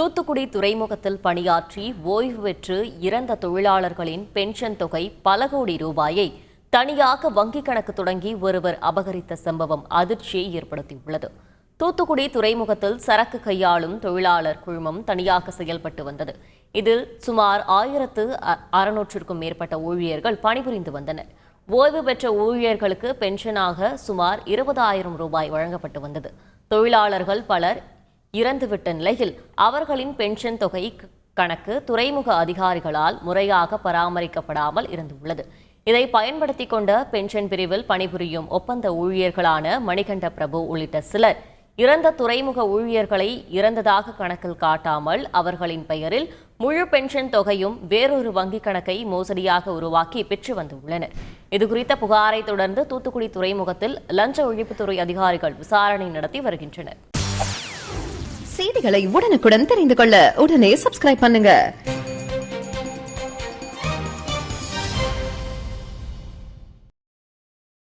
தூத்துக்குடி துறைமுகத்தில் பணியாற்றி ஓய்வு பெற்று இறந்த தொழிலாளர்களின் பென்ஷன் தொகை பல கோடி ரூபாயை தனியாக வங்கிக் கணக்கு தொடங்கி ஒருவர் அபகரித்த சம்பவம் அதிர்ச்சியை ஏற்படுத்தியுள்ளது. தூத்துக்குடி துறைமுகத்தில் சரக்கு கையாளும் தொழிலாளர் குழுமம் தனியாக செயல்பட்டு வந்தது. இதில் சுமார் 1600க்கும் மேற்பட்ட ஊழியர்கள் பணிபுரிந்து வந்தனர். ஓய்வு பெற்ற ஊழியர்களுக்கு பென்ஷனாக சுமார் 20,000 ரூபாய் வழங்கப்பட்டு வந்தது. தொழிலாளர்கள் பலர் இறந்துவிட்ட நிலையில் அவர்களின் பென்ஷன் தொகை கணக்கு துறைமுக அதிகாரிகளால் முறையாக பராமரிக்கப்படாமல் இருந்துள்ளது. இதை பயன்படுத்திக் கொண்ட பென்ஷன் பிரிவில் பணிபுரியும் ஒப்பந்த ஊழியர்களான மணிகண்ட பிரபு உள்ளிட்ட சிலர் இறந்த துறைமுக ஊழியர்களை இறந்ததாக கணக்கில் காட்டாமல் அவர்களின் பெயரில் முழு பென்ஷன் தொகையும் வேறொரு வங்கிக் கணக்கை மோசடியாக உருவாக்கி பெற்று வந்துள்ளனர். இதுகுறித்த புகாரை தொடர்ந்து தூத்துக்குடி துறைமுகத்தில் லஞ்ச ஒழிப்புத்துறை அதிகாரிகள் விசாரணை நடத்தி வருகின்றனர். செய்திகளை உடனுக்குடன் தெரிந்து கொள்ள உடனே சப்ஸ்கிரைப் பண்ணுங்க.